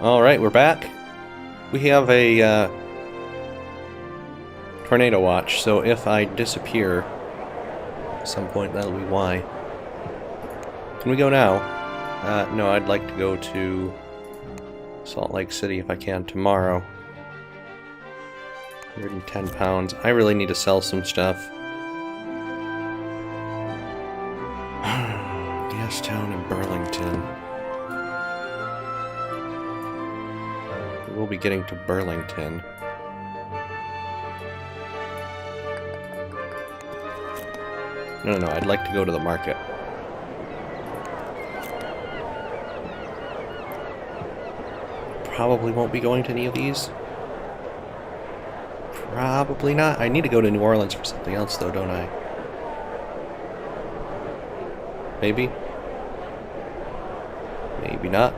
Alright, we're back. We have a tornado watch, so if I disappear at some point, that'll be why. Can we go now? No, I'd like to go to Salt Lake City if I can tomorrow. 110 pounds. I really need to sell some stuff. Gastown and Burlington. We'll be getting to Burlington. No, I'd like to go to the market. Probably won't be going to any of these. Probably not. I need to go to New Orleans for something else, though, don't I? Maybe? Maybe not.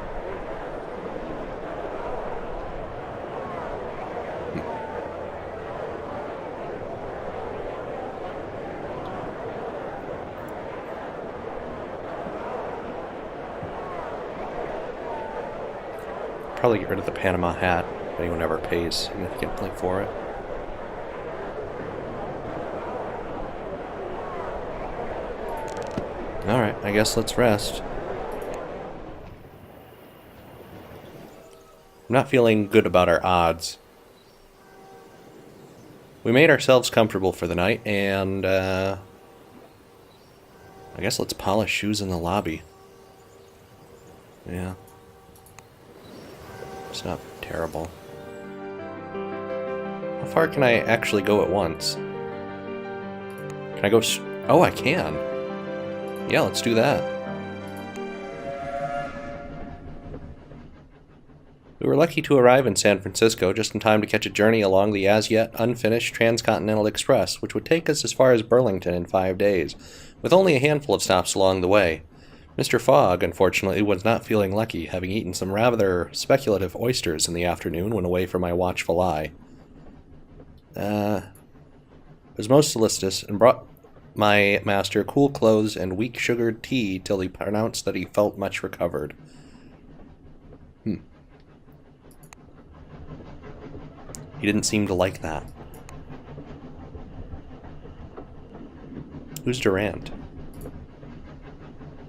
Probably get rid of the Panama hat if anyone ever pays significantly for it. Alright, I guess let's rest. I'm not feeling good about our odds. We made ourselves comfortable for the night, and I guess let's polish shoes in the lobby. Yeah. It's not terrible. How far can I actually go at once? Can I go oh, I can! Yeah, let's do that. We were lucky to arrive in San Francisco just in time to catch a journey along the as-yet unfinished Transcontinental Express, which would take us as far as Burlington in 5 days, with only a handful of stops along the way. Mr. Fogg, unfortunately, was not feeling lucky, having eaten some rather speculative oysters in the afternoon when away from my watchful eye. Was most solicitous and brought my master cool clothes and weak sugared tea till he pronounced that he felt much recovered. He didn't seem to like that. Who's Durant?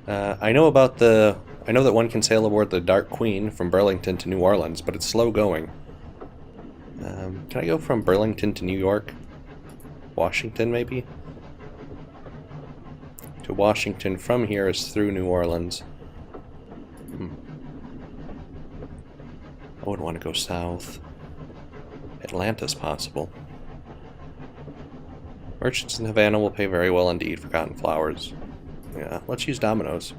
I know that one can sail aboard the Dark Queen from Burlington to New Orleans, but it's slow going. Can I go from Burlington to New York? Washington, maybe? To Washington from here is through New Orleans. I would want to go south. Atlanta's possible. Merchants in Havana will pay very well indeed for cotton flowers. Yeah, let's use Domino's.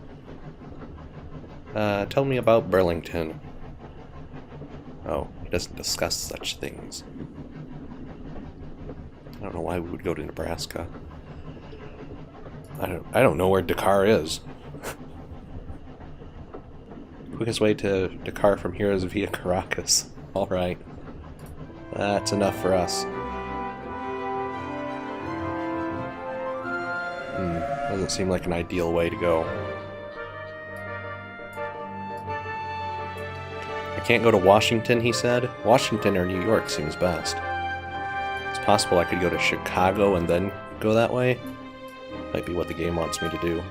Tell me about Burlington. Oh, he doesn't discuss such things. I don't know why we would go to Nebraska. I don't know where Dakar is. Quickest way to Dakar from here is via Caracas. Alright. That's enough for us. Doesn't seem like an ideal way to go. I can't go to Washington, he said. Washington or New York seems best. It's possible I could go to Chicago and then go that way. Might be what the game wants me to do.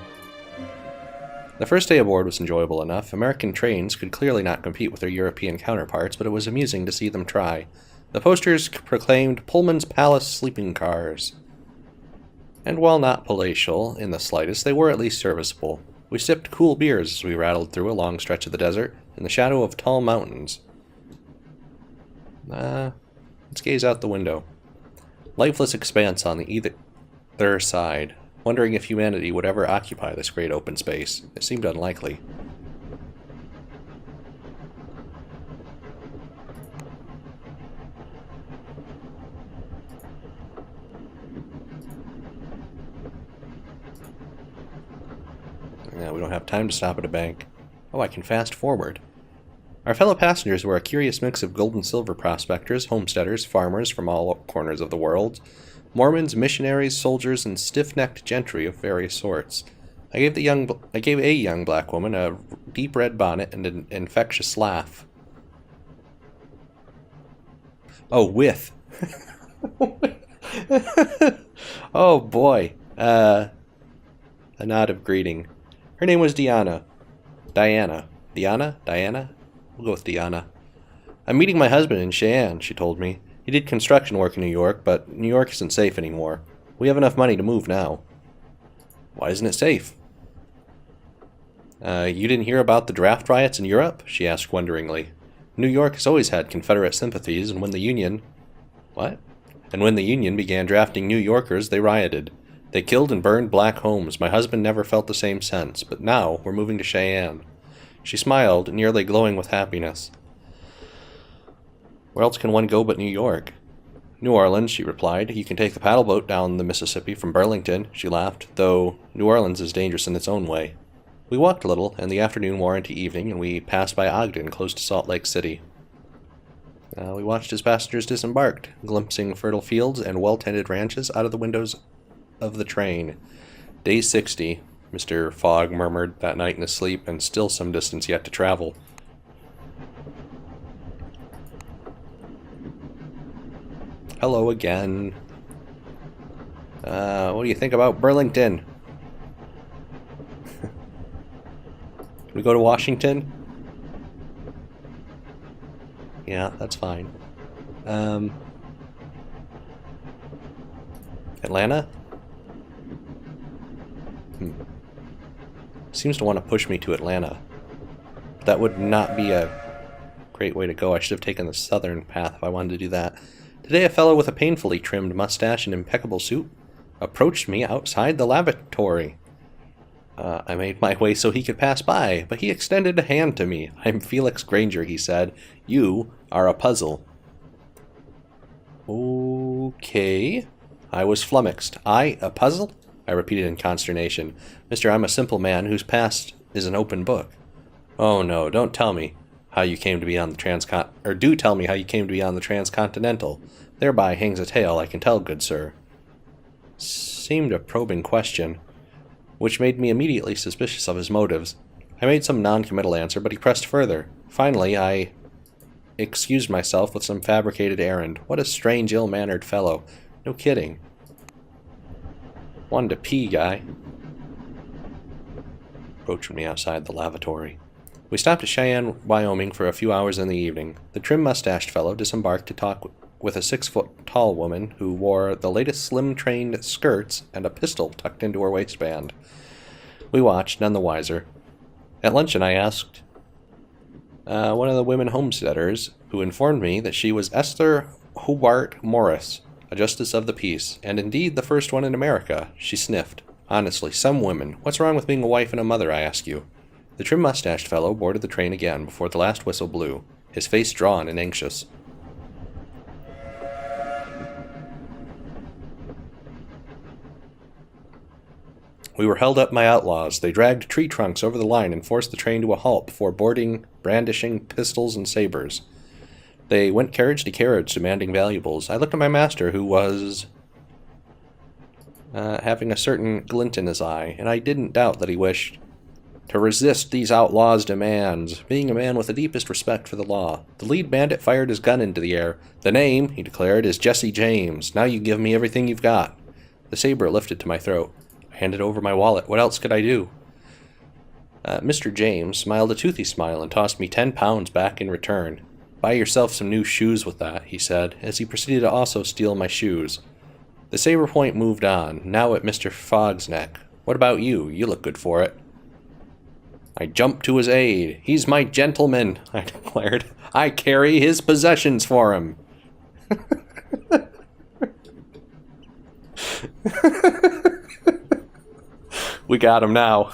The first day aboard was enjoyable enough. American trains could clearly not compete with their European counterparts, but it was amusing to see them try. The posters proclaimed Pullman's Palace sleeping cars. And while not palatial in the slightest, they were at least serviceable. We sipped cool beers as we rattled through a long stretch of the desert in the shadow of tall mountains. Let's gaze out the window. Lifeless expanse on the either side, wondering if humanity would ever occupy this great open space. It seemed unlikely. Yeah, we don't have time to stop at a bank. Oh, I can fast forward. Our fellow passengers were a curious mix of gold and silver prospectors, homesteaders, farmers from all corners of the world, Mormons, missionaries, soldiers, and stiff-necked gentry of various sorts. I gave a young black woman a deep red bonnet and an infectious laugh. Oh, with. Oh, boy. A nod of greeting. Her name was Diana. Diana. Diana? Diana? We'll go with Diana. I'm meeting my husband in Cheyenne, she told me. He did construction work in New York, but New York isn't safe anymore. We have enough money to move now. Why isn't it safe? You didn't hear about the draft riots in Europe? She asked wonderingly. New York has always had Confederate sympathies, and when the Union... What? And when the Union began drafting New Yorkers, they rioted. They killed and burned black homes. My husband never felt the same sense, but now we're moving to Cheyenne. She smiled, nearly glowing with happiness. Where else can one go but New York? New Orleans, she replied. You can take the paddle boat down the Mississippi from Burlington, she laughed, though New Orleans is dangerous in its own way. We walked a little, and the afternoon wore into evening, and we passed by Ogden, close to Salt Lake City. We watched as passengers disembarked, glimpsing fertile fields and well-tended ranches out of the windows of the train. Day 60, Mr. Fogg murmured that night in his sleep, and still some distance yet to travel. Hello again. What do you think about Burlington? Can we go to Washington? Yeah, that's fine. Atlanta? Seems to want to push me to Atlanta. That would not be a great way to go. I should have taken the southern path if I wanted to do that. Today a fellow with a painfully trimmed mustache and impeccable suit approached me outside the lavatory. I made my way so he could pass by, but he extended a hand to me. I'm Felix Granger, he said. You are a puzzle. Okay. I was flummoxed. I, a puzzle? I repeated in consternation. Mister, I'm a simple man whose past is an open book. Oh no, don't tell me how you came to be on the do tell me how you came to be on the Transcontinental. Thereby hangs a tale, I can tell, good sir. Seemed a probing question, which made me immediately suspicious of his motives. I made some non-committal answer, but he pressed further. Finally, I excused myself with some fabricated errand. What a strange, ill-mannered fellow. No kidding. Wanted to pee, guy. Approached me outside the lavatory. We stopped at Cheyenne, Wyoming for a few hours in the evening. The trim-mustached fellow disembarked to talk with a 6-foot-tall woman who wore the latest slim-trained skirts and a pistol tucked into her waistband. We watched, none the wiser. At luncheon I asked one of the women homesteaders, who informed me that she was Esther Hobart Morris, a justice of the peace, and indeed the first one in America. She sniffed. Honestly, some women. What's wrong with being a wife and a mother, I ask you? The trim-mustached fellow boarded the train again before the last whistle blew, his face drawn and anxious. We were held up by outlaws. They dragged tree trunks over the line and forced the train to a halt before boarding, brandishing pistols and sabers. They went carriage to carriage, demanding valuables. I looked at my master, who was having a certain glint in his eye, and I didn't doubt that he wished to resist these outlaws' demands, being a man with the deepest respect for the law. The lead bandit fired his gun into the air. The name, he declared, is Jesse James. Now you give me everything you've got. The saber lifted to my throat. I handed over my wallet. What else could I do? Mr. James smiled a toothy smile and tossed me 10 pounds back in return. Buy yourself some new shoes with that, he said, as he proceeded to also steal my shoes. The saber point moved on, now at Mr. Fogg's neck. What about you? You look good for it. I jumped to his aid. He's my gentleman, I declared. I carry his possessions for him. We got him now.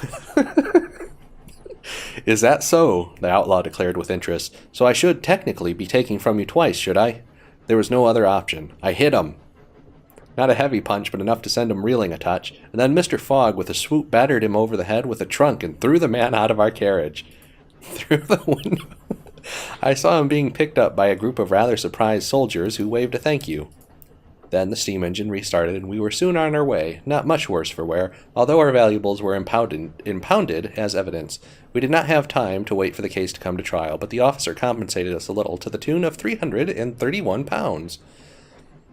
Is that so? The outlaw declared with interest. So I should technically be taking from you twice, should I? There was no other option. I hit him. Not a heavy punch, but enough to send him reeling a touch, and then Mr. Fogg with a swoop battered him over the head with a trunk and threw the man out of our carriage. Through the window. I saw him being picked up by a group of rather surprised soldiers who waved a thank you. Then the steam engine restarted, and we were soon on our way, not much worse for wear, although our valuables were impounded as evidence. We did not have time to wait for the case to come to trial, but the officer compensated us a little, to the tune of £331.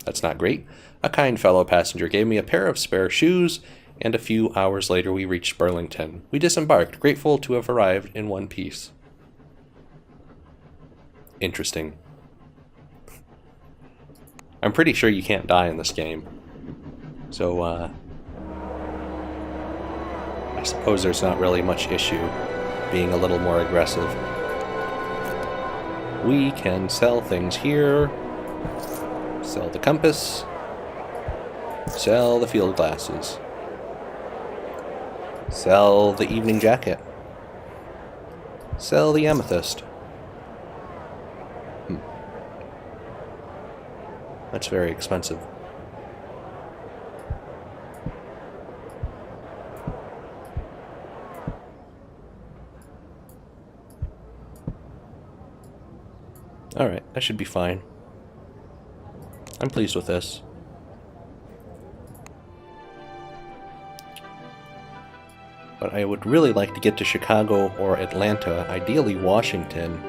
That's not great. A kind fellow passenger gave me a pair of spare shoes, and a few hours later we reached Burlington. We disembarked, grateful to have arrived in one piece. Interesting. I'm pretty sure you can't die in this game. So, I suppose there's not really much issue being a little more aggressive. We can sell things here. Sell the compass. Sell the field glasses. Sell the evening jacket. Sell the amethyst. That's very expensive. Alright, that should be fine. I'm pleased with this. But I would really like to get to Chicago or Atlanta, ideally Washington.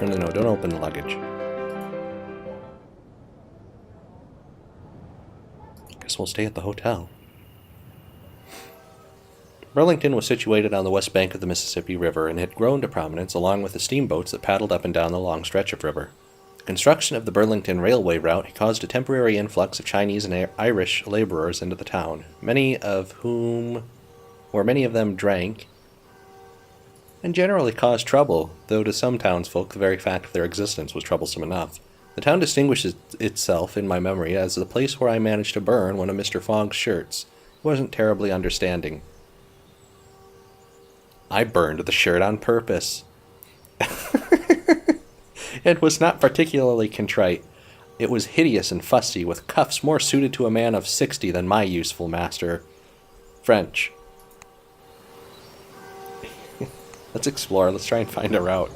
No, don't open the luggage. Guess we'll stay at the hotel. Burlington was situated on the west bank of the Mississippi River and had grown to prominence along with the steamboats that paddled up and down the long stretch of river. The construction of the Burlington Railway route had caused a temporary influx of Chinese and Irish laborers into the town, many of them drank and generally caused trouble, though to some townsfolk the very fact of their existence was troublesome enough. The town distinguishes itself in my memory as the place where I managed to burn one of Mr. Fogg's shirts. He wasn't terribly understanding. I burned the shirt on purpose. It was not particularly contrite. It was hideous and fussy, with cuffs more suited to a man of 60 than my useful master. French. Let's explore. Let's try and find a route.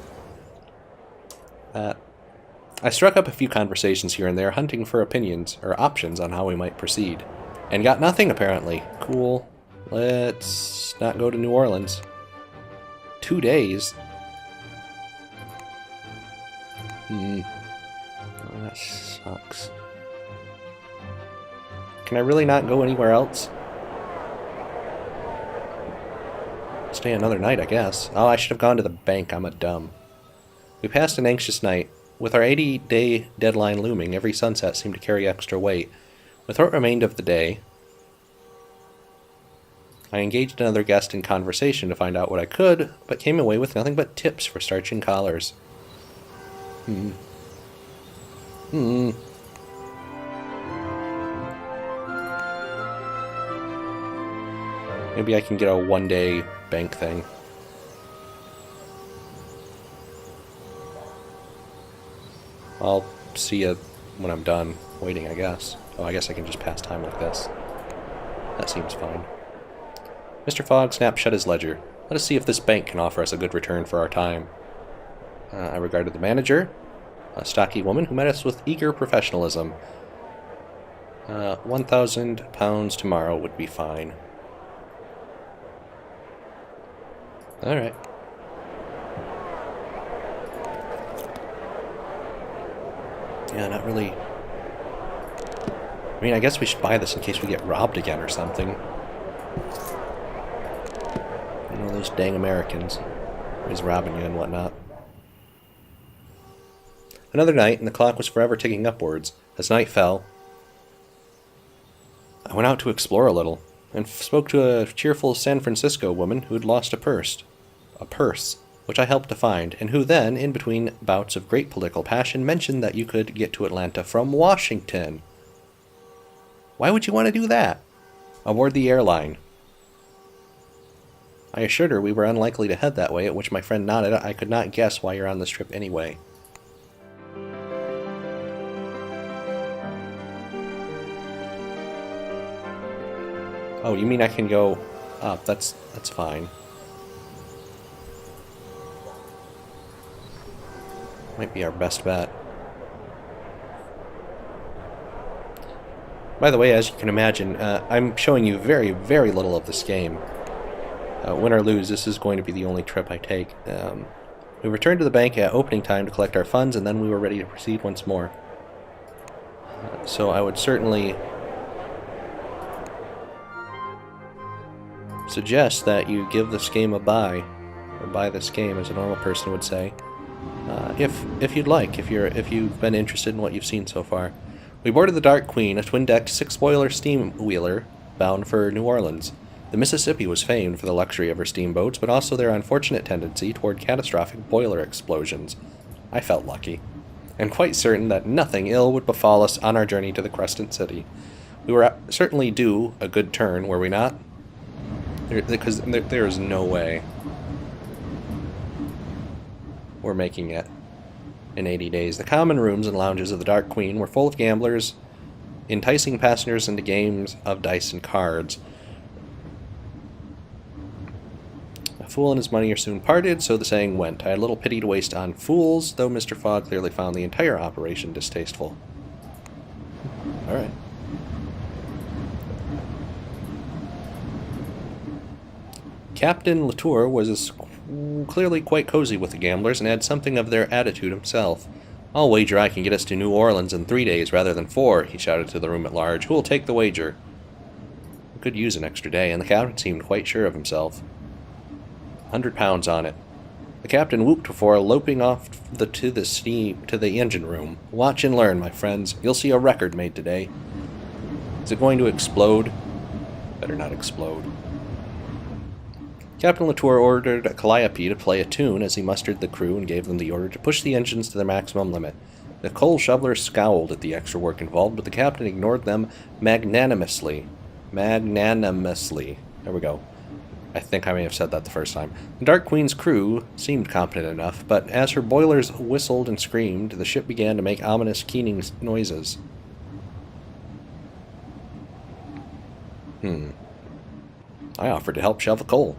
I struck up a few conversations here and there, hunting for opinions, or options on how we might proceed. And got nothing, apparently. Cool. Let's not go to New Orleans. 2 days? Oh, that sucks. Can I really not go anywhere else? Stay another night, I guess. Oh, I should have gone to the bank. I'm a dumb. We passed an anxious night. With our 80-day deadline looming, every sunset seemed to carry extra weight. With what remained of the day, I engaged another guest in conversation to find out what I could, but came away with nothing but tips for starching collars. Maybe I can get a one-day bank thing. I'll see you when I'm done waiting, I guess. Oh, I guess I can just pass time like this. That seems fine. Mr. Fogg snapped shut his ledger. Let us see if this bank can offer us a good return for our time. I regarded the manager, a stocky woman who met us with eager professionalism. £1,000 tomorrow would be fine. Alright. Yeah, not really. I mean, I guess we should buy this in case we get robbed again or something. You know, those dang Americans. Always robbing you and whatnot. Another night, and the clock was forever ticking upwards. As night fell, I went out to explore a little, and spoke to a cheerful San Francisco woman who had lost a purse, which I helped to find, and who then, in between bouts of great political passion, mentioned that you could get to Atlanta from Washington. Why would you want to do that? Aboard the airline. I assured her we were unlikely to head that way, at which my friend nodded. I could not guess why you're on this trip anyway. Oh, you mean I can go up? That's fine. Might be our best bet. By the way, as you can imagine, I'm showing you very, very little of this game. Win or lose, this is going to be the only trip I take. We returned to the bank at opening time to collect our funds, and then we were ready to proceed once more. So I would certainly suggest that you give this game a buy, or buy this game, as a normal person would say, if you'd like, if you've been interested in what you've seen so far. We boarded the Dark Queen, a twin-decked 6-boiler steam wheeler bound for New Orleans. The Mississippi was famed for the luxury of her steamboats, but also their unfortunate tendency toward catastrophic boiler explosions. I felt lucky, and quite certain that nothing ill would befall us on our journey to the Crescent City. We were certainly due a good turn, were we not? Because there is no way we're making it in 80 days. The common rooms and lounges of the Dark Queen were full of gamblers, enticing passengers into games of dice and cards. A fool and his money are soon parted, so the saying went. I had little pity to waste on fools, though Mr. Fogg clearly found the entire operation distasteful. Alright. Captain Latour was clearly quite cozy with the gamblers and had something of their attitude himself. I'll wager I can get us to New Orleans in 3 days rather than 4, he shouted to the room at large. Who'll take the wager? We could use an extra day, and the captain seemed quite sure of himself. £100 on it. The captain whooped before loping off to the engine room. Watch and learn, my friends. You'll see a record made today. Is it going to explode? Better not explode. Captain Latour ordered a calliope to play a tune as he mustered the crew and gave them the order to push the engines to their maximum limit. The coal shovelers scowled at the extra work involved, but the captain ignored them magnanimously. Magnanimously. There we go. I think I may have said that the first time. The Dark Queen's crew seemed competent enough, but as her boilers whistled and screamed, the ship began to make ominous keening noises. I offered to help shovel coal,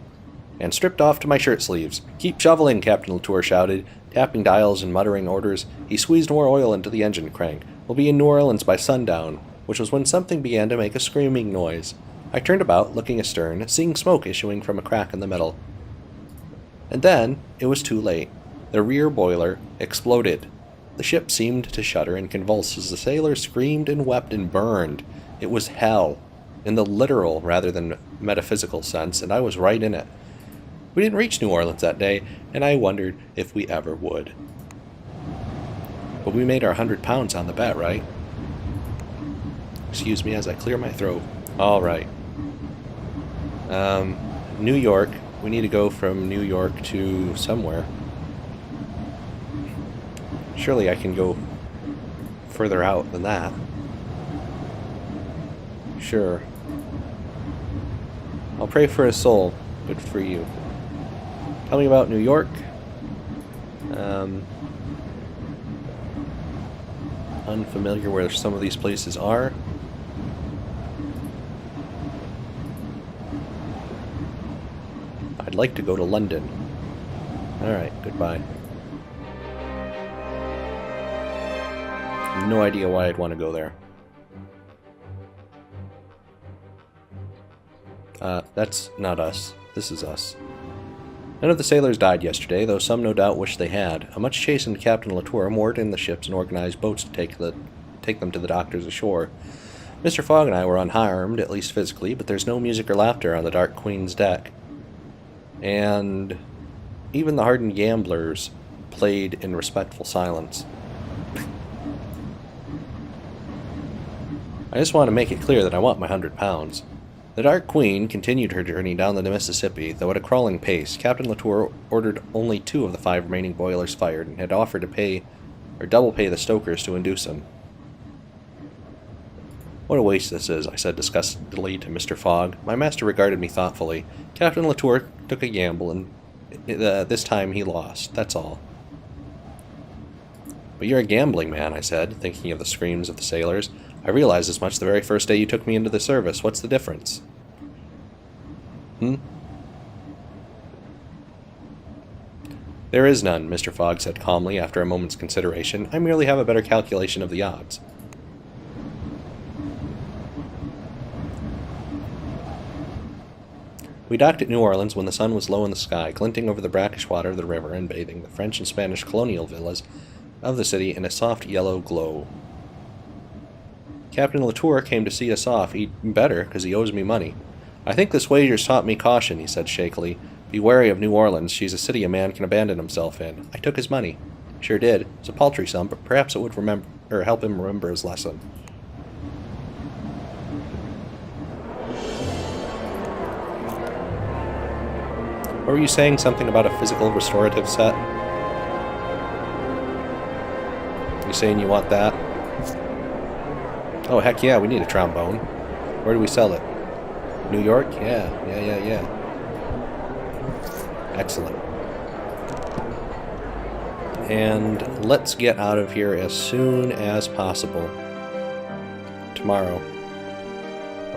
and stripped off to my shirt sleeves. Keep shoveling, Captain Latour shouted, tapping dials and muttering orders. He squeezed more oil into the engine crank. We'll be in New Orleans by sundown, which was when something began to make a screaming noise. I turned about, looking astern, seeing smoke issuing from a crack in the metal. And then, it was too late. The rear boiler exploded. The ship seemed to shudder and convulse as the sailors screamed and wept and burned. It was hell, in the literal rather than metaphysical sense, and I was right in it. We didn't reach New Orleans that day, and I wondered if we ever would. But we made our £100 on the bet, right? Excuse me as I clear my throat. All right. New York. We need to go from New York to somewhere. Surely I can go further out than that. Sure. I'll pray for his soul. Good for you. Tell me about New York. Unfamiliar where some of these places are. I'd like to go to London. Alright, goodbye. No idea why I'd want to go there. That's not us. This is us. None of the sailors died yesterday, though some no doubt wished they had. A much chastened Captain Latour moored in the ships and organized boats to take them to the doctors ashore. Mr. Fogg and I were unharmed, at least physically, but there's no music or laughter on the Dark Queen's deck. And even the hardened gamblers played in respectful silence. I just want to make it clear that I want my £100. The Dark Queen continued her journey down the Mississippi, though at a crawling pace. Captain Latour ordered only 2 of the 5 remaining boilers fired, and had offered to pay, or double pay the stokers to induce him. What a waste this is, I said disgustedly to Mr. Fogg. My master regarded me thoughtfully. Captain Latour took a gamble, and this time he lost, that's all. But you're a gambling man, I said, thinking of the screams of the sailors. I realized as much the very first day you took me into the service. What's the difference? There is none, Mr. Fogg said calmly after a moment's consideration. I merely have a better calculation of the odds. We docked at New Orleans when the sun was low in the sky, glinting over the brackish water of the river and bathing the French and Spanish colonial villas of the city in a soft yellow glow. Captain Latour came to see us off. He'd better, because he owes me money. I think this wager's taught me caution, he said shakily. Be wary of New Orleans. She's a city a man can abandon himself in. I took his money. Sure did. It's a paltry sum, but perhaps it would help him remember his lesson. What were you saying? Something about a physical restorative set? You saying you want that? Oh, heck yeah, we need a trombone. Where do we sell it? New York? Yeah. Excellent. And let's get out of here as soon as possible. Tomorrow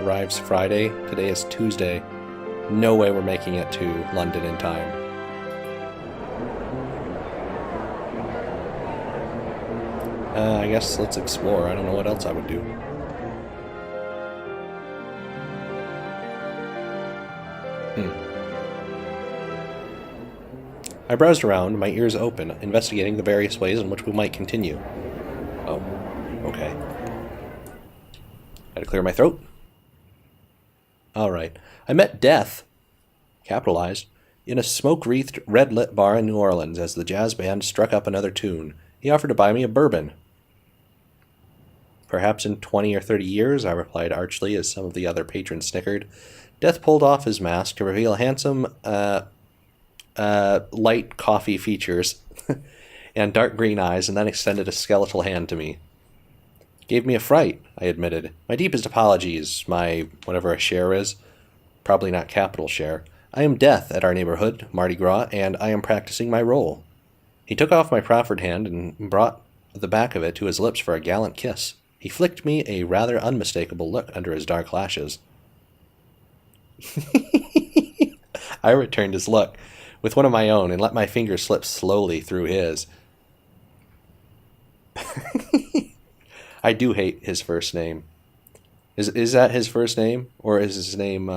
arrives Friday. Today is Tuesday. No way we're making it to London in time. I guess let's explore. I don't know what else I would do. I browsed around, my ears open, investigating the various ways in which we might continue. Oh, okay. Had to clear my throat. Alright. I met Death, capitalized, in a smoke-wreathed, red-lit bar in New Orleans as the jazz band struck up another tune. He offered to buy me a bourbon. Perhaps in 20 or 30 years, I replied archly as some of the other patrons snickered. Death pulled off his mask to reveal handsome, light coffee features and dark green eyes, and then extended a skeletal hand to me. Gave me a fright, I admitted. My deepest apologies, my whatever a share is. Probably not capital share. I am Death at our neighborhood, Mardi Gras, and I am practicing my role. He took off my proffered hand and brought the back of it to his lips for a gallant kiss. He flicked me a rather unmistakable look under his dark lashes. I returned his look with one of my own and let my fingers slip slowly through his. I do hate his first name. Is that his first name? Or is his name,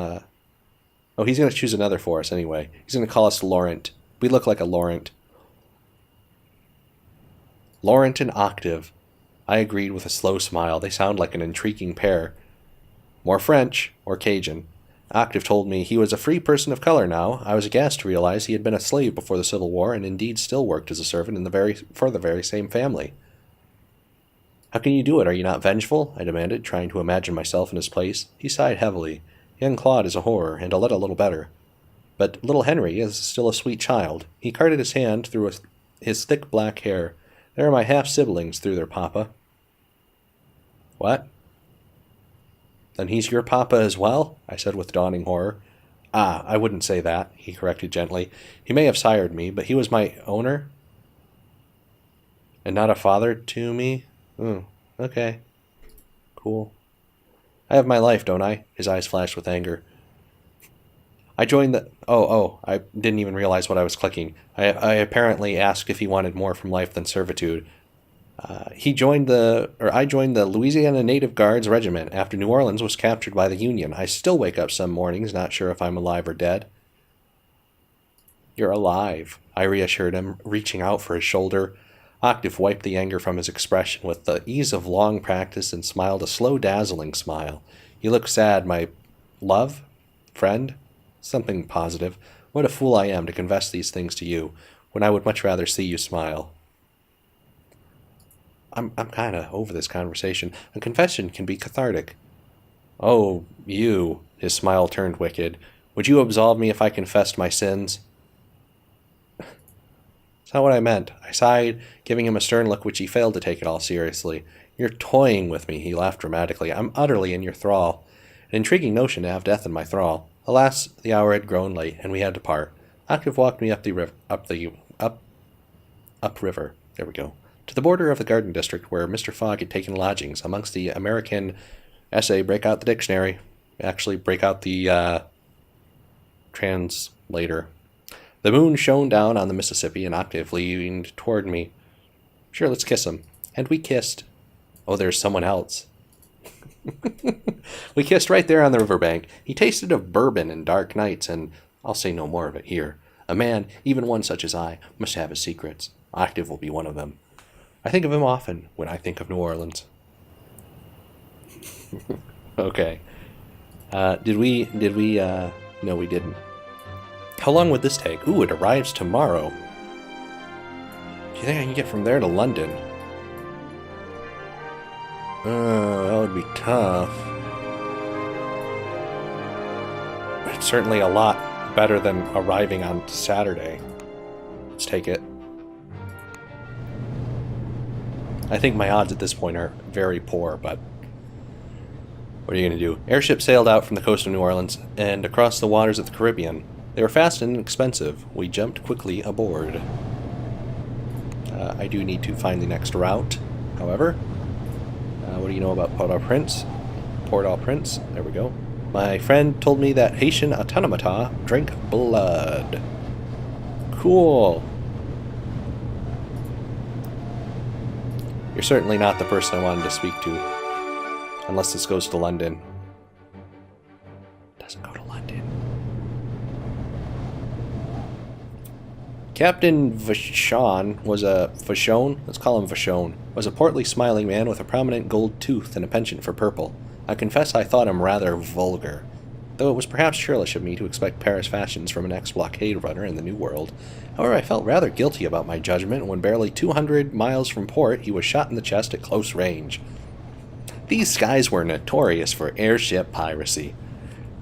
Oh, he's going to choose another for us anyway. He's going to call us Laurent. We look like a Laurent. Laurent and Octave. I agreed with a slow smile. They sound like an intriguing pair. More French, or Cajun. Octave told me he was a free person of color now. I was aghast to realize he had been a slave before the Civil War, and indeed still worked as a servant for the very same family. How can you do it? Are you not vengeful? I demanded, trying to imagine myself in his place. He sighed heavily. Young Claude is a horror, and a little better. But little Henry is still a sweet child. He carted his hand through his thick black hair. They are my half-siblings through their papa. What? Then he's your papa as well? I said with dawning horror. Ah, I wouldn't say that, he corrected gently. He may have sired me, but he was my owner? And not a father to me? Okay. Cool. I have my life, don't I? His eyes flashed with anger. I joined the... Oh, I didn't even realize what I was clicking. I apparently asked if he wanted more from life than servitude. I joined the Louisiana Native Guards Regiment after New Orleans was captured by the Union. I still wake up some mornings not sure if I'm alive or dead. You're alive, I reassured him, reaching out for his shoulder. Octave wiped the anger from his expression with the ease of long practice and smiled a slow, dazzling smile. You look sad, my love? Friend? Something positive. What a fool I am to confess these things to you, when I would much rather see you smile. I'm kind of over this conversation. A confession can be cathartic. Oh, you, his smile turned wicked. Would you absolve me if I confessed my sins? That's not what I meant. I sighed, giving him a stern look which he failed to take at all seriously. You're toying with me, he laughed dramatically. I'm utterly in your thrall. An intriguing notion to have death in my thrall. Alas, the hour had grown late, and we had to part. Octave walked me up river. There we go. To the border of the Garden District, where Mr. Fogg had taken lodgings, amongst the American essay, break out the dictionary. Actually, break out the translator. The moon shone down on the Mississippi, and Octave leaned toward me. Sure, let's kiss him. And we kissed. Oh, there's someone else. We kissed right there on the riverbank. He tasted of bourbon and dark nights, and I'll say no more of it here. A man, even one such as I, must have his secrets. Octave will be one of them. I think of him often when I think of New Orleans. Okay. Did we, no we didn't. How long would this take? Ooh, it arrives tomorrow. Do you think I can get from there to London? That would be tough. It's certainly a lot better than arriving on Saturday. Let's take it. I think my odds at this point are very poor, but what are you going to do? Airship sailed out from the coast of New Orleans and across the waters of the Caribbean. They were fast and inexpensive. We jumped quickly aboard. I do need to find the next route, however. What do you know about Port-au-Prince? Port-au-Prince, there we go. My friend told me that Haitian automata drink blood. Cool. You're certainly not the person I wanted to speak to. Unless this goes to London. Doesn't go to London. Captain Vachon was a... Vachon? Let's call him Vachon. Was a portly, smiling man with a prominent gold tooth and a penchant for purple. I confess I thought him rather vulgar, though it was perhaps churlish of me to expect Paris fashions from an ex-blockade runner in the New World. However, I felt rather guilty about my judgment when barely 200 miles from port he was shot in the chest at close range. These skies were notorious for airship piracy.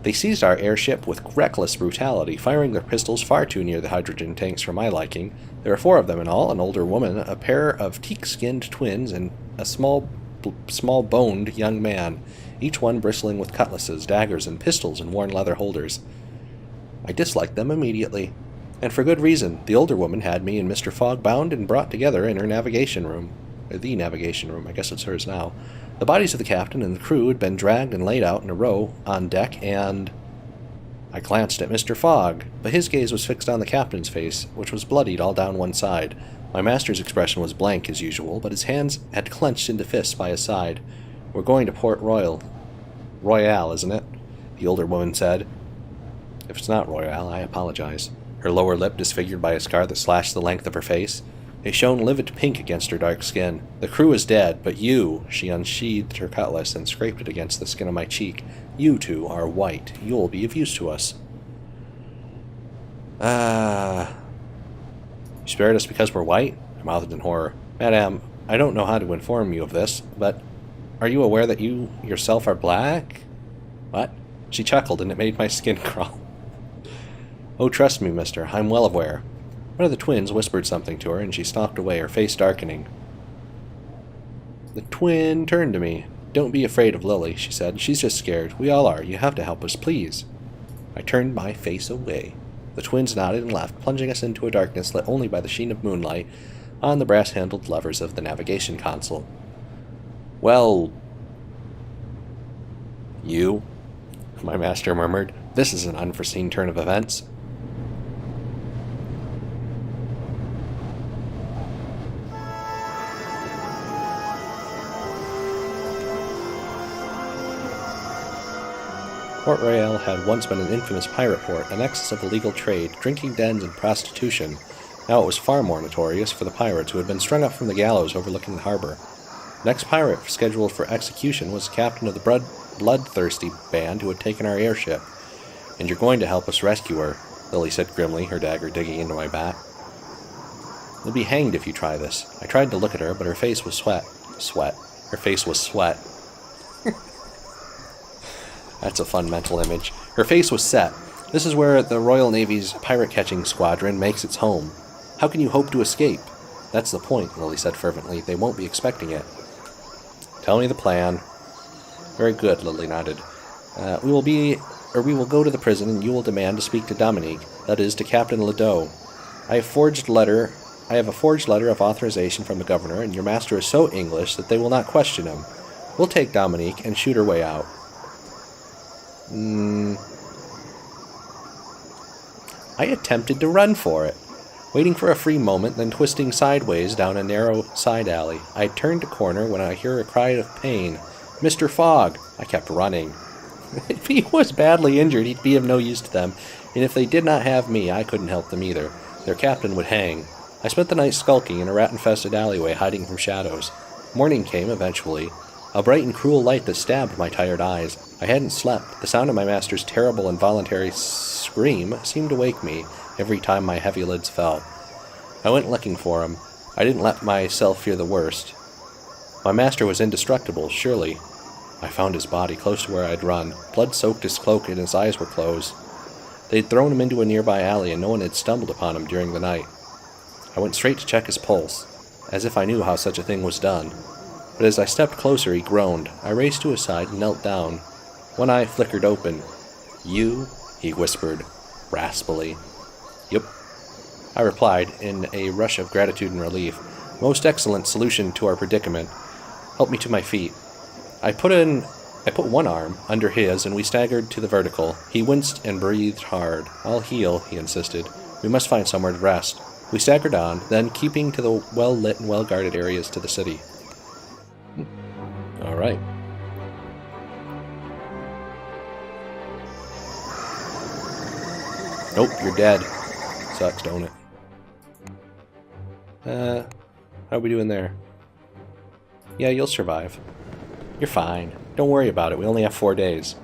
They seized our airship with reckless brutality, firing their pistols far too near the hydrogen tanks for my liking. There were 4 of them in all, an older woman, a pair of teak-skinned twins, and a small-boned young man, each one bristling with cutlasses, daggers, and pistols in worn leather holders. I disliked them immediately, and for good reason. The older woman had me and Mr. Fogg bound and brought together in her navigation room. The navigation room, I guess it's hers now. The bodies of the captain and the crew had been dragged and laid out in a row on deck, and... I glanced at Mr. Fogg, but his gaze was fixed on the captain's face, which was bloodied all down one side. My master's expression was blank as usual, but his hands had clenched into fists by his side. We're going to Port Royal. Royale, isn't it? The older woman said. If it's not Royale, I apologize. Her lower lip disfigured by a scar that slashed the length of her face. It shone livid pink against her dark skin. The crew is dead, but you, she unsheathed her cutlass and scraped it against the skin of my cheek. You two are white. You'll be of use to us. You spared us because we're white? I mouthed in horror. Madame, I don't know how to inform you of this, but are you aware that you yourself are black? What? She chuckled, and it made my skin crawl. Oh, trust me, mister, I'm well aware. One of the twins whispered something to her, and she stalked away, her face darkening. The twin turned to me. Don't be afraid of Lily, she said. She's just scared. We all are. You have to help us, please. I turned my face away. The twins nodded and left, plunging us into a darkness lit only by the sheen of moonlight on the brass-handled levers of the navigation console. Well... You? My master murmured. This is an unforeseen turn of events. Port Royal had once been an infamous pirate port, a nexus of illegal trade, drinking dens, and prostitution. Now it was far more notorious for the pirates who had been strung up from the gallows overlooking the harbor. The next pirate scheduled for execution was the captain of the bloodthirsty band who had taken our airship. And you're going to help us rescue her, Lily said grimly, her dagger digging into my back. You'll be hanged if you try this. I tried to look at her, but her face was sweat. Her face was sweat. That's a fun mental image. Her face was set. This is where the Royal Navy's pirate-catching squadron makes its home. How can you hope to escape? That's the point, Lily said fervently. They won't be expecting it. Tell me the plan. Very good, Lily nodded. We will go to the prison, and you will demand to speak to Dominique, that is, to Captain Ledoux. I have a forged letter of authorization from the governor, and your master is so English that they will not question him. We'll take Dominique and shoot her way out. I attempted to run for it, waiting for a free moment, then twisting sideways down a narrow side alley. I turned a corner when I heard a cry of pain. Mr. Fogg! I kept running. If he was badly injured, he'd be of no use to them, and if they did not have me, I couldn't help them either. Their captain would hang. I spent the night skulking in a rat-infested alleyway, hiding from shadows. Morning came, eventually. A bright and cruel light that stabbed my tired eyes. I hadn't slept. The sound of my master's terrible involuntary scream seemed to wake me every time my heavy lids fell. I went looking for him. I didn't let myself fear the worst. My master was indestructible, surely. I found his body close to where I'd run. Blood soaked his cloak and his eyes were closed. They'd thrown him into a nearby alley and no one had stumbled upon him during the night. I went straight to check his pulse, as if I knew how such a thing was done. But as I stepped closer, he groaned. I raced to his side and knelt down. One eye flickered open. "You?" he whispered, raspily. "Yep," I replied, in a rush of gratitude and relief. "Most excellent solution to our predicament. Help me to my feet." I put one arm under his and we staggered to the vertical. He winced and breathed hard. "I'll heal," he insisted. "We must find somewhere to rest." We staggered on, then keeping to the well-lit and well-guarded areas to the city. All right. Nope, you're dead. Sucks, don't it? How are we doing there? Yeah, you'll survive. You're fine. Don't worry about it. We only have 4 days.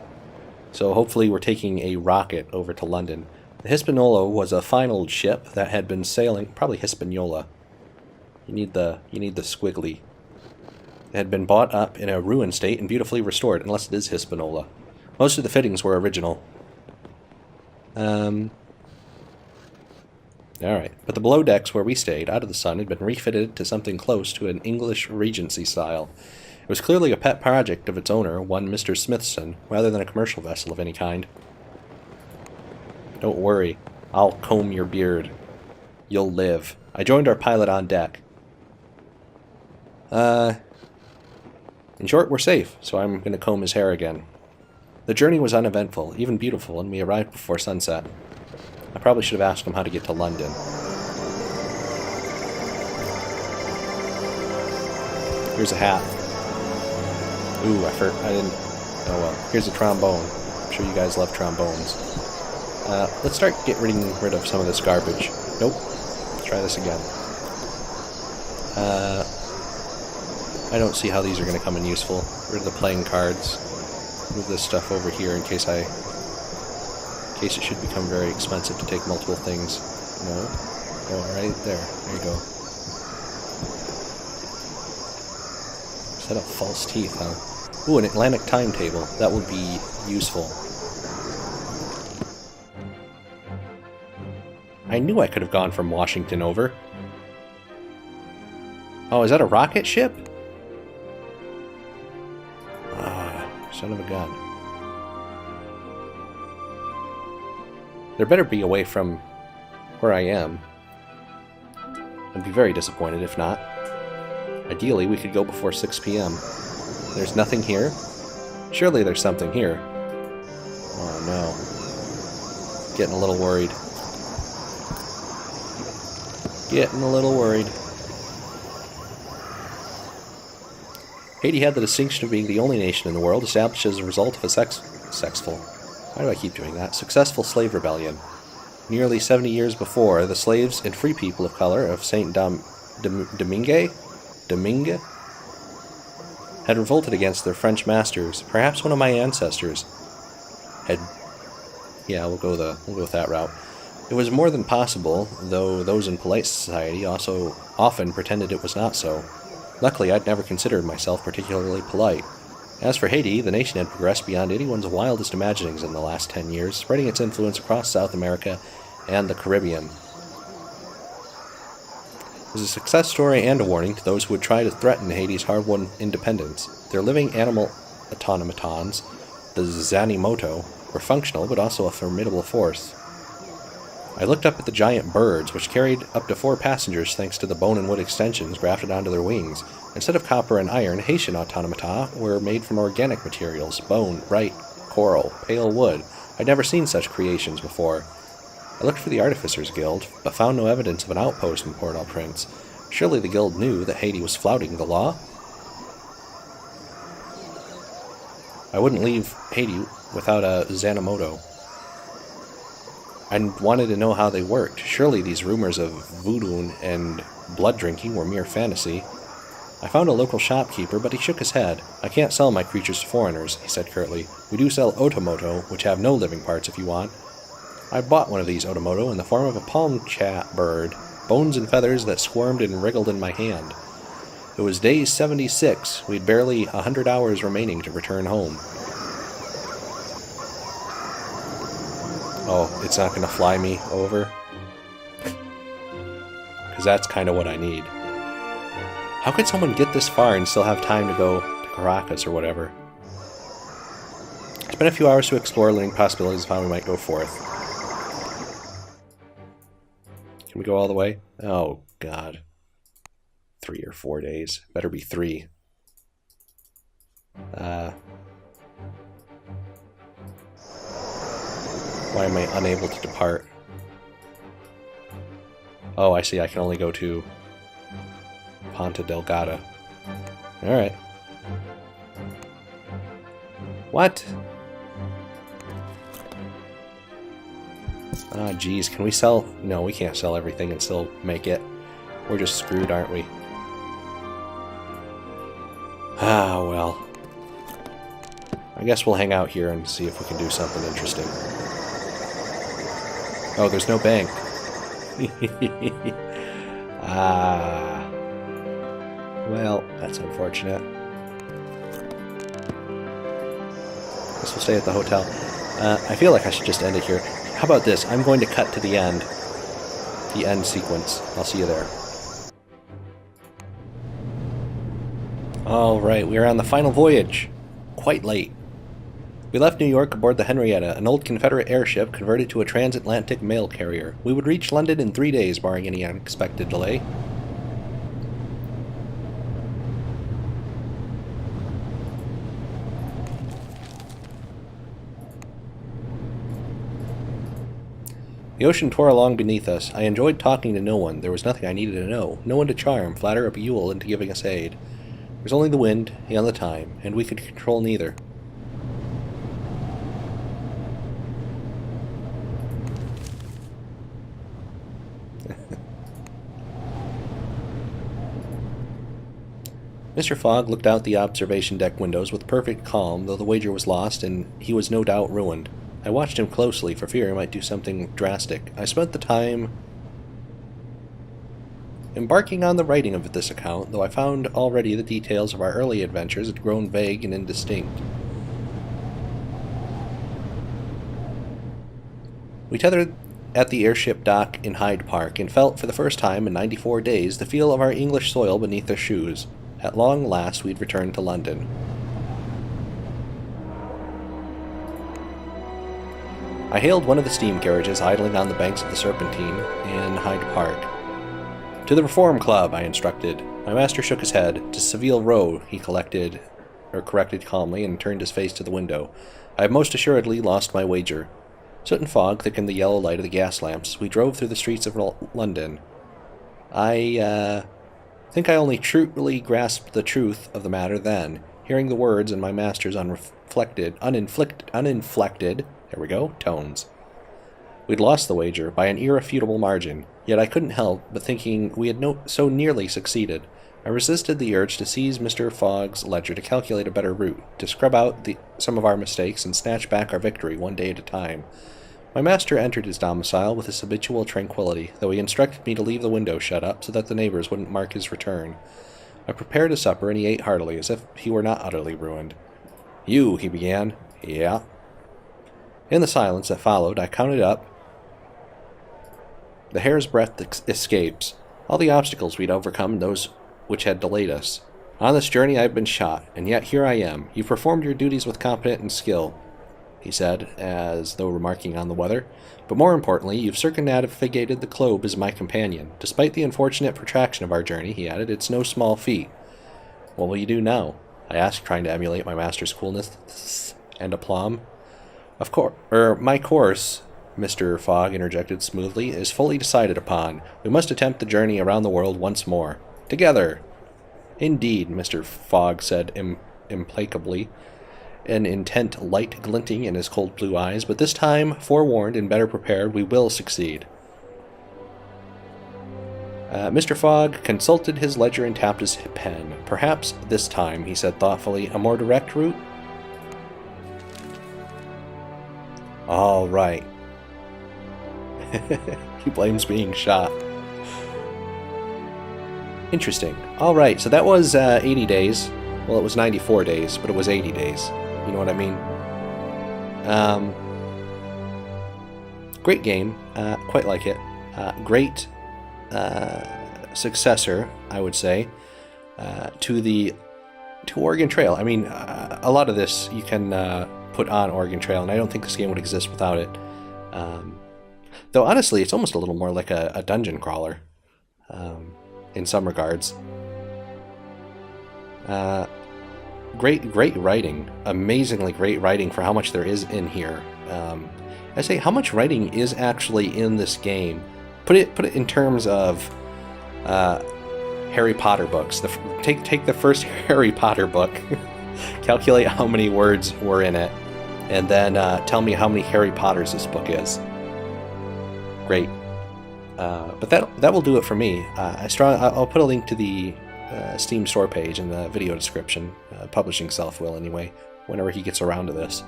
So hopefully we're taking a rocket over to London. The Hispaniola was a fine old ship that had been sailing... Probably Hispaniola. You need the squiggly. It had been bought up in a ruined state and beautifully restored, unless it is Hispaniola. Most of the fittings were original. Alright, but the below decks where we stayed, out of the sun, had been refitted to something close to an English Regency style. It was clearly a pet project of its owner, one Mr. Smithson, rather than a commercial vessel of any kind. Don't worry, I'll comb your beard. You'll live. I joined our pilot on deck. In short, we're safe, so I'm going to comb his hair again. The journey was uneventful, even beautiful, and we arrived before sunset. I probably should have asked him how to get to London. Here's a hat. Ooh, I didn't... Oh well. Here's a trombone. I'm sure you guys love trombones. Let's start getting rid of some of this garbage. Nope. Let's try this again. I don't see how these are going to come in useful. Get rid of the playing cards. Move this stuff over here in case it should become very expensive to take multiple things. No. Oh, right there. There you go. Set up false teeth, huh? Ooh, an Atlantic timetable. That would be useful. I knew I could have gone from Washington over. Oh, is that a rocket ship? Ah, son of a gun. There better be away from where I am. I'd be very disappointed if not. Ideally, we could go before 6 p.m. There's nothing here? Surely there's something here. Oh no. Getting a little worried. Getting a little worried. Haiti had the distinction of being the only nation in the world established as a result of a successful slave rebellion. Nearly 70 years before, the slaves and free people of color of Saint Domingue had revolted against their French masters. Perhaps one of my ancestors had... Yeah, we'll go with that route. It was more than possible, though those in polite society also often pretended it was not so. Luckily, I'd never considered myself particularly polite. As for Haiti, the nation had progressed beyond anyone's wildest imaginings in the last 10 years, spreading its influence across South America and the Caribbean. It was a success story and a warning to those who would try to threaten Haiti's hard-won independence. Their living animal automatons, the Zanimoto, were functional but also a formidable force. I looked up at the giant birds, which carried up to 4 passengers thanks to the bone and wood extensions grafted onto their wings. Instead of copper and iron, Haitian automata were made from organic materials: bone, bright coral, pale wood. I'd never seen such creations before. I looked for the Artificers Guild, but found no evidence of an outpost in Port-au-Prince. Surely the guild knew that Haiti was flouting the law? I wouldn't leave Haiti without a Xanamoto. I wanted to know how they worked. Surely these rumors of voodoo and blood drinking were mere fantasy. I found a local shopkeeper, but he shook his head. I can't sell my creatures to foreigners, he said curtly. We do sell otomoto, which have no living parts if you want. I bought one of these otomoto in the form of a palm chat bird, bones and feathers that squirmed and wriggled in my hand. It was day 76. We'd barely 100 hours remaining to return home. Oh, it's not going to fly me over? Because that's kind of what I need. How could someone get this far and still have time to go to Caracas or whatever? It's been a few hours to explore, learning possibilities of how we might go forth. Can we go all the way? Oh, God. 3 or 4 days. Better be 3. Why am I unable to depart? Oh, I see. I can only go to Ponta Delgada. Alright. What? Ah, geez. Can we sell? No, we can't sell everything and still make it. We're just screwed, aren't we? Ah, well. I guess we'll hang out here and see if we can do something interesting. Oh, there's no bank. Ah. Well, that's unfortunate. Guess we'll stay at the hotel. I feel like I should just end it here. How about this? I'm going to cut to the end. The end sequence. I'll see you there. Alright, we are on the final voyage. Quite late. We left New York aboard the Henrietta, an old Confederate airship converted to a transatlantic mail carrier. We would reach London in 3 days, barring any unexpected delay. The ocean tore along beneath us. I enjoyed talking to no one. There was nothing I needed to know. No one to charm, flatter, or beguile into giving us aid. There was only the wind and the time, and we could control neither. Mr. Fogg looked out the observation deck windows with perfect calm, though the wager was lost and he was no doubt ruined. I watched him closely for fear he might do something drastic. I spent the time embarking on the writing of this account, though I found already the details of our early adventures had grown vague and indistinct. We tethered at the airship dock in Hyde Park and felt for the first time in 94 days the feel of our English soil beneath our shoes. At long last we'd returned to London. I hailed one of the steam carriages idling on the banks of the Serpentine in Hyde Park. "To the Reform Club," I instructed. My master shook his head. "To Savile Row," he corrected calmly and turned his face to the window. I have most assuredly lost my wager. Soot and fog thickened the yellow light of the gas lamps as we drove through the streets of London. I think I only truly grasped the truth of the matter then, hearing the words in my master's uninflected, there we go, tones. We'd lost the wager by an irrefutable margin, yet I couldn't help but thinking we had so nearly succeeded. I resisted the urge to seize Mr. Fogg's ledger to calculate a better route, to scrub out some of our mistakes and snatch back our victory one day at a time. My master entered his domicile with his habitual tranquillity, though he instructed me to leave the window shut up so that the neighbors wouldn't mark his return. I prepared his supper, and he ate heartily, as if he were not utterly ruined. "You," he began. "Yeah." In the silence that followed, I counted up the hair's breadth escapes, all the obstacles we'd overcome and those which had delayed us. On this journey I have been shot, and yet here I am. You've performed your duties with competence and skill, he said, as though remarking on the weather. But more importantly, you've circumnavigated the globe as my companion. Despite the unfortunate protraction of our journey, he added, it's no small feat. What will you do now? I asked, trying to emulate my master's coolness and aplomb. My course, Mr. Fogg interjected smoothly, is fully decided upon. We must attempt the journey around the world once more. Together. Indeed, Mr. Fogg said implacably. an intent light glinting in his cold blue eyes, but this time, forewarned and better prepared, we will succeed. Mr. Fogg consulted his ledger and tapped his pen. Perhaps this time, he said thoughtfully, a more direct route? All right. He blames being shot. Interesting. All right, so that was 80 days. Well, it was 94 days, but it was 80 days. You know what I mean? Great game. Quite like it. Great successor, I would say, to Oregon Trail. I mean, a lot of this you can put on Oregon Trail, and I don't think this game would exist without it. Though honestly, it's almost a little more like a dungeon crawler in some regards. Great writing, amazingly great writing for how much there is in here. I say, how much writing is actually in this game? Put it in terms of Harry Potter books. Take the first Harry Potter book, calculate how many words were in it, and then tell me how many Harry Potters this book is. Great. But that will do it for me. I'll put a link to the Steam store page in the video description. Publishing Self will anyway, whenever he gets around to this.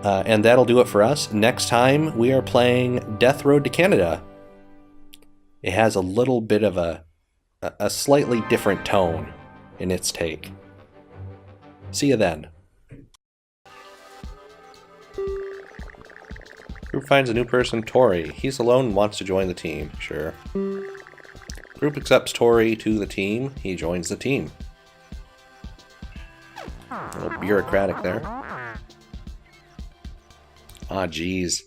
And that'll do it for us. Next time we are playing Death Road to Canada. It has a little bit of a slightly different tone in its take. See you then. Group finds a new person, Tori. He's alone and wants to join the team. Sure. Group accepts Tori to the team. He joins the team. A little bureaucratic there. Ah, geez.